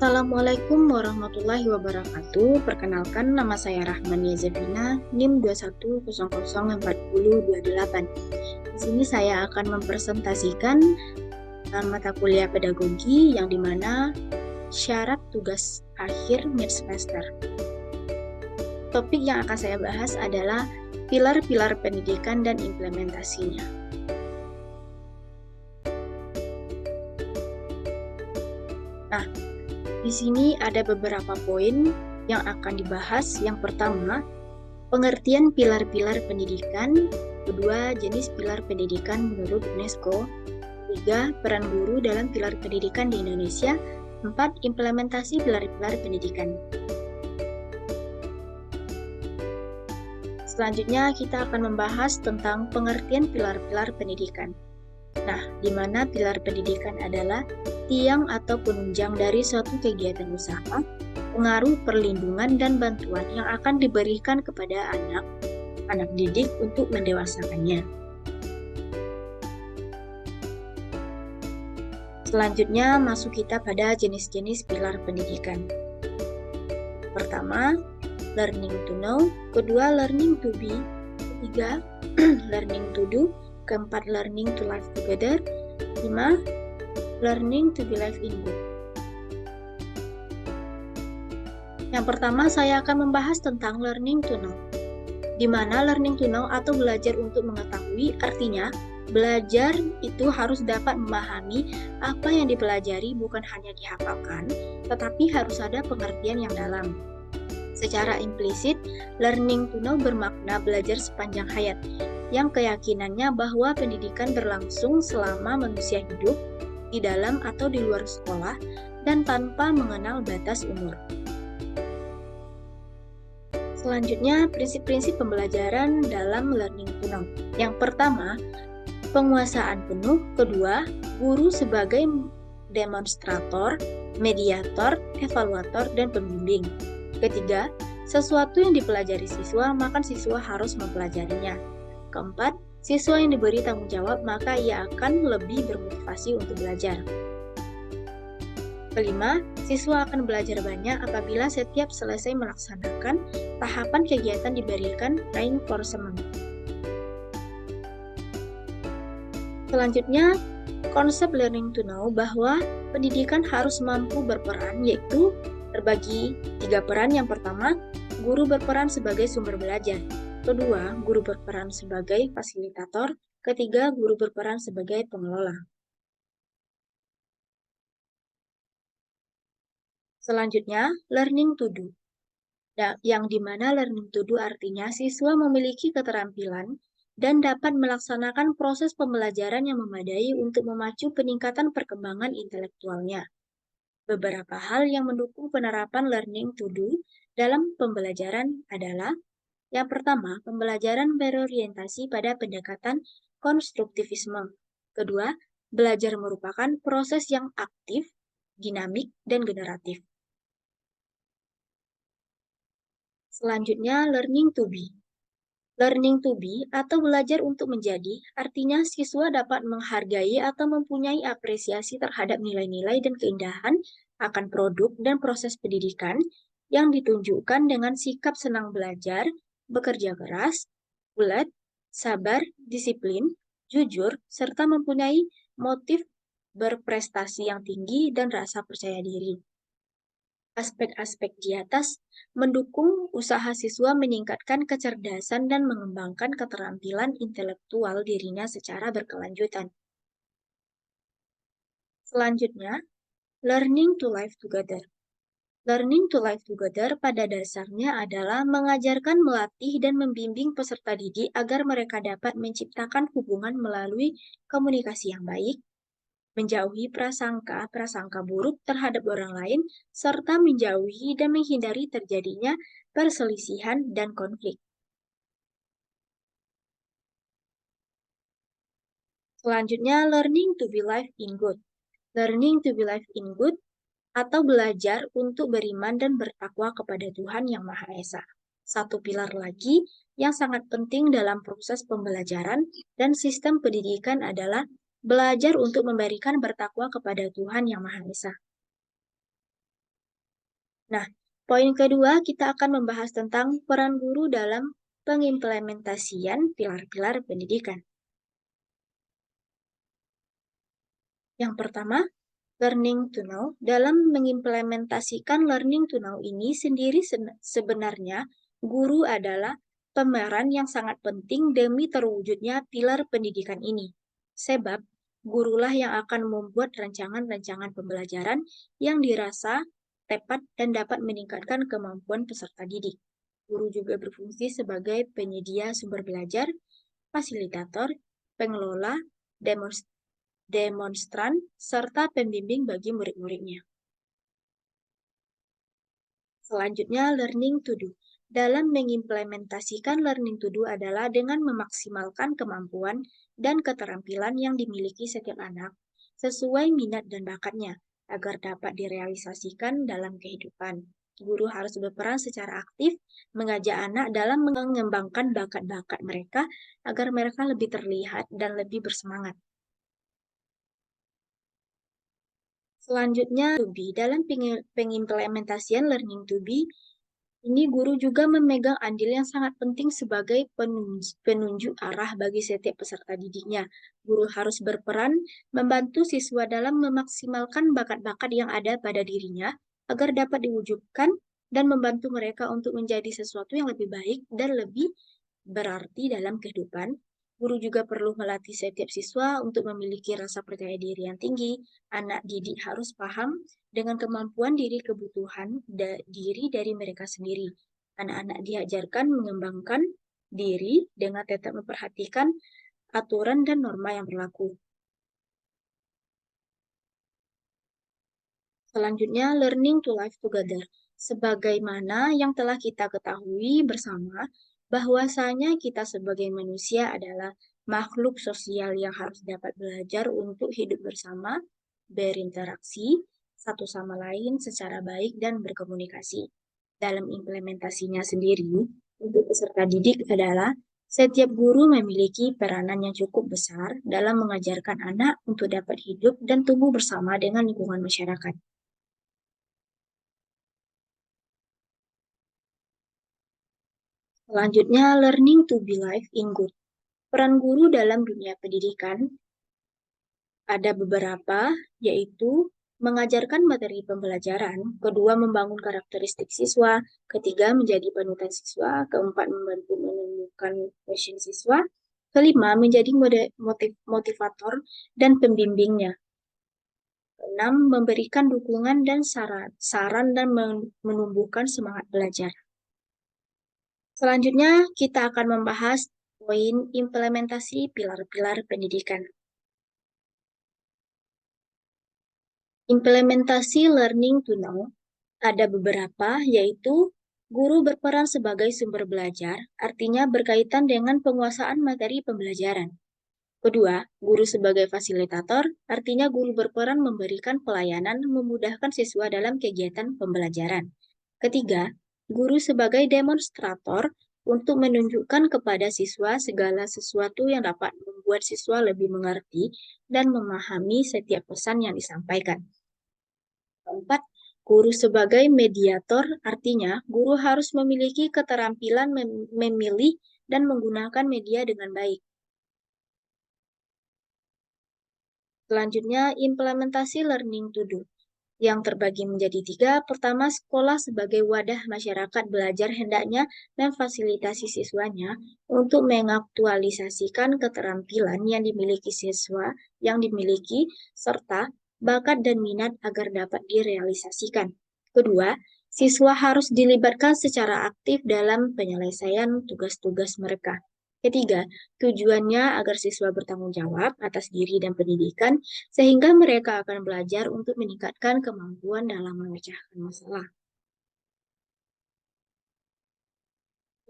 Assalamualaikum warahmatullahi wabarakatuh. Perkenalkan, nama saya Rahmania Zevina, NIM 210040028. Di sini saya akan mempresentasikan mata kuliah pedagogi yang dimana syarat tugas akhir mid semester. Topik yang akan saya bahas adalah pilar-pilar pendidikan dan implementasinya. Nah, di sini ada beberapa poin yang akan dibahas. Yang pertama, pengertian pilar-pilar pendidikan. Kedua, jenis pilar pendidikan menurut UNESCO. Tiga, peran guru dalam pilar pendidikan di Indonesia. Empat, implementasi pilar-pilar pendidikan. Selanjutnya, kita akan membahas tentang pengertian pilar-pilar pendidikan. Nah, di mana pilar pendidikan adalah tiang atau penunjang dari suatu kegiatan usaha, pengaruh, perlindungan, dan bantuan yang akan diberikan kepada anak didik untuk mendewasakannya. Selanjutnya, masuk kita pada jenis-jenis pilar pendidikan. Pertama, learning to know. Kedua, learning to be. Ketiga, learning to do. Keempat, learning to live together. 5. Learning to be live in good. Yang pertama, saya akan membahas tentang learning to know. Di mana learning to know atau belajar untuk mengetahui, artinya belajar itu harus dapat memahami apa yang dipelajari, bukan hanya dihafalkan, tetapi harus ada pengertian yang dalam. Secara implisit, learning to know bermakna belajar sepanjang hayat, yang keyakinannya bahwa pendidikan berlangsung selama manusia hidup, di dalam atau di luar sekolah, dan tanpa mengenal batas umur. Selanjutnya, prinsip-prinsip pembelajaran dalam learning to know. Yang pertama, penguasaan penuh. Kedua, guru sebagai demonstrator, mediator, evaluator, dan pembimbing. Ketiga, sesuatu yang dipelajari siswa, maka siswa harus mempelajarinya. Keempat, siswa yang diberi tanggung jawab, maka ia akan lebih bermotivasi untuk belajar. Kelima, siswa akan belajar banyak apabila setiap selesai melaksanakan tahapan kegiatan diberikan reinforcement. Selanjutnya, konsep learning to know bahwa pendidikan harus mampu berperan, yaitu terbagi 3 peran. Yang pertama, guru berperan sebagai sumber belajar. Kedua, guru berperan sebagai fasilitator. Ketiga, guru berperan sebagai pengelola. Selanjutnya, learning to do. Yang dimana learning to do artinya siswa memiliki keterampilan dan dapat melaksanakan proses pembelajaran yang memadai untuk memacu peningkatan perkembangan intelektualnya. Beberapa hal yang mendukung penerapan learning to do dalam pembelajaran adalah: yang pertama, pembelajaran berorientasi pada pendekatan konstruktivisme. Kedua, belajar merupakan proses yang aktif, dinamik, dan generatif. Selanjutnya, learning to be. Learning to be atau belajar untuk menjadi, artinya siswa dapat menghargai atau mempunyai apresiasi terhadap nilai-nilai dan keindahan akan produk dan proses pendidikan yang ditunjukkan dengan sikap senang belajar, bekerja keras, ulet, sabar, disiplin, jujur, serta mempunyai motif berprestasi yang tinggi dan rasa percaya diri. Aspek-aspek di atas mendukung usaha siswa meningkatkan kecerdasan dan mengembangkan keterampilan intelektual dirinya secara berkelanjutan. Selanjutnya, learning to live together. Learning to live together pada dasarnya adalah mengajarkan, melatih, dan membimbing peserta didik agar mereka dapat menciptakan hubungan melalui komunikasi yang baik, menjauhi prasangka buruk terhadap orang lain, serta menjauhi dan menghindari terjadinya perselisihan dan konflik. Selanjutnya, learning to be live in good. Learning to be live in good atau belajar untuk beriman dan bertakwa kepada Tuhan Yang Maha Esa. Satu pilar lagi yang sangat penting dalam proses pembelajaran dan sistem pendidikan adalah belajar untuk memberikan bertakwa kepada Tuhan Yang Maha Esa. Nah, poin kedua kita akan membahas tentang peran guru dalam pengimplementasian pilar-pilar pendidikan. Yang pertama, learning to know. Dalam mengimplementasikan learning to know ini sendiri sebenarnya guru adalah pemeran yang sangat penting demi terwujudnya pilar pendidikan ini. Sebab gurulah yang akan membuat rancangan-rancangan pembelajaran yang dirasa tepat dan dapat meningkatkan kemampuan peserta didik. Guru juga berfungsi sebagai penyedia sumber belajar, fasilitator, pengelola, demonstran, serta pembimbing bagi murid-muridnya. Selanjutnya, learning to do. Dalam mengimplementasikan learning to do adalah dengan memaksimalkan kemampuan dan keterampilan yang dimiliki setiap anak sesuai minat dan bakatnya agar dapat direalisasikan dalam kehidupan. Guru harus berperan secara aktif mengajak anak dalam mengembangkan bakat-bakat mereka agar mereka lebih terlihat dan lebih bersemangat. Selanjutnya, to be. Dalam pengimplementasian learning to be, ini guru juga memegang andil yang sangat penting sebagai penunjuk arah bagi setiap peserta didiknya. Guru harus berperan membantu siswa dalam memaksimalkan bakat-bakat yang ada pada dirinya agar dapat diwujudkan dan membantu mereka untuk menjadi sesuatu yang lebih baik dan lebih berarti dalam kehidupan. Guru juga perlu melatih setiap siswa untuk memiliki rasa percaya diri yang tinggi. Anak didik harus paham dengan kemampuan diri kebutuhan diri dari mereka sendiri. Anak-anak diajarkan mengembangkan diri dengan tetap memperhatikan aturan dan norma yang berlaku. Selanjutnya, learning to live together. Sebagaimana yang telah kita ketahui bersama, bahwasanya kita sebagai manusia adalah makhluk sosial yang harus dapat belajar untuk hidup bersama, berinteraksi satu sama lain secara baik dan berkomunikasi. Dalam implementasinya sendiri, untuk peserta didik adalah setiap guru memiliki peranan yang cukup besar dalam mengajarkan anak untuk dapat hidup dan tumbuh bersama dengan lingkungan masyarakat. Selanjutnya, learning to be life in good. Peran guru dalam dunia pendidikan ada beberapa, yaitu mengajarkan materi pembelajaran, kedua membangun karakteristik siswa, ketiga menjadi panutan siswa, keempat membantu menemukan passion siswa, kelima menjadi motivator dan pembimbingnya, keenam memberikan dukungan dan saran dan menumbuhkan semangat belajar. Selanjutnya, kita akan membahas poin implementasi pilar-pilar pendidikan. Implementasi learning to know ada beberapa, yaitu guru berperan sebagai sumber belajar, artinya berkaitan dengan penguasaan materi pembelajaran. Kedua, guru sebagai fasilitator, artinya guru berperan memberikan pelayanan memudahkan siswa dalam kegiatan pembelajaran. Ketiga, guru sebagai demonstrator untuk menunjukkan kepada siswa segala sesuatu yang dapat membuat siswa lebih mengerti dan memahami setiap pesan yang disampaikan. Keempat, guru sebagai mediator, artinya guru harus memiliki keterampilan memilih dan menggunakan media dengan baik. Selanjutnya, implementasi learning to do yang terbagi menjadi tiga. Pertama, sekolah sebagai wadah masyarakat belajar hendaknya memfasilitasi siswanya untuk mengaktualisasikan keterampilan yang dimiliki siswa, serta bakat dan minat agar dapat direalisasikan. Kedua, siswa harus dilibatkan secara aktif dalam penyelesaian tugas-tugas mereka. Ketiga, tujuannya agar siswa bertanggung jawab atas diri dan pendidikan, sehingga mereka akan belajar untuk meningkatkan kemampuan dalam memecahkan masalah.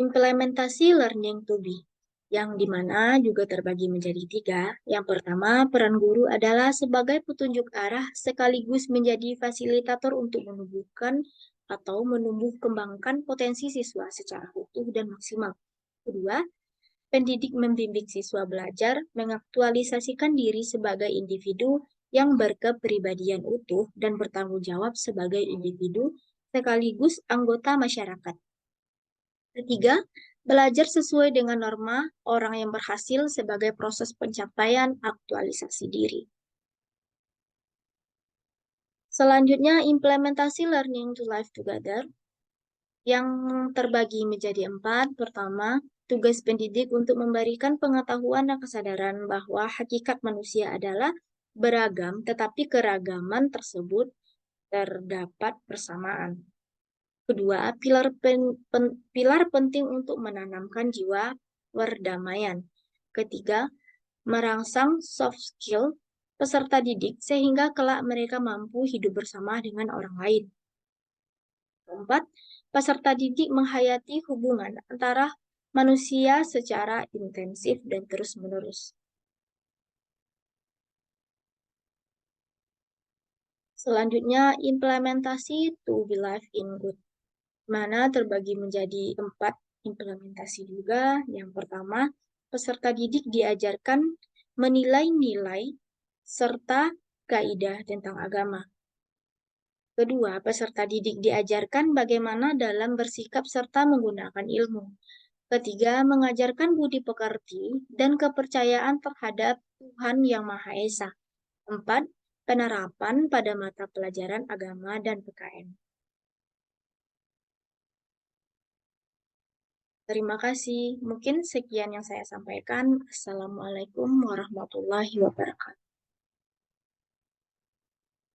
Implementasi learning to be, yang dimana juga terbagi menjadi tiga. Yang pertama, peran guru adalah sebagai petunjuk arah sekaligus menjadi fasilitator untuk menumbuhkan atau menumbuh kembangkan potensi siswa secara utuh dan maksimal. Kedua, pendidik membimbing siswa belajar mengaktualisasikan diri sebagai individu yang berkepribadian utuh dan bertanggung jawab sebagai individu sekaligus anggota masyarakat. Ketiga, belajar sesuai dengan norma orang yang berhasil sebagai proses pencapaian aktualisasi diri. Selanjutnya, implementasi learning to live together yang terbagi menjadi 4. Pertama, tugas pendidik untuk memberikan pengetahuan dan kesadaran bahwa hakikat manusia adalah beragam, tetapi keragaman tersebut terdapat persamaan. Kedua, pilar penting untuk menanamkan jiwa perdamaian. Ketiga, merangsang soft skill peserta didik sehingga kelak mereka mampu hidup bersama dengan orang lain. Keempat, peserta didik menghayati hubungan antara manusia secara intensif dan terus-menerus. Selanjutnya, implementasi to be life in good, mana terbagi menjadi 4 implementasi juga. Yang pertama, peserta didik diajarkan menilai nilai serta kaidah tentang agama. Kedua, peserta didik diajarkan bagaimana dalam bersikap serta menggunakan ilmu. Ketiga, mengajarkan budi pekerti dan kepercayaan terhadap Tuhan Yang Maha Esa. 4. Penerapan pada mata pelajaran agama dan PKN. Terima kasih. Mungkin sekian yang saya sampaikan. Assalamualaikum warahmatullahi wabarakatuh.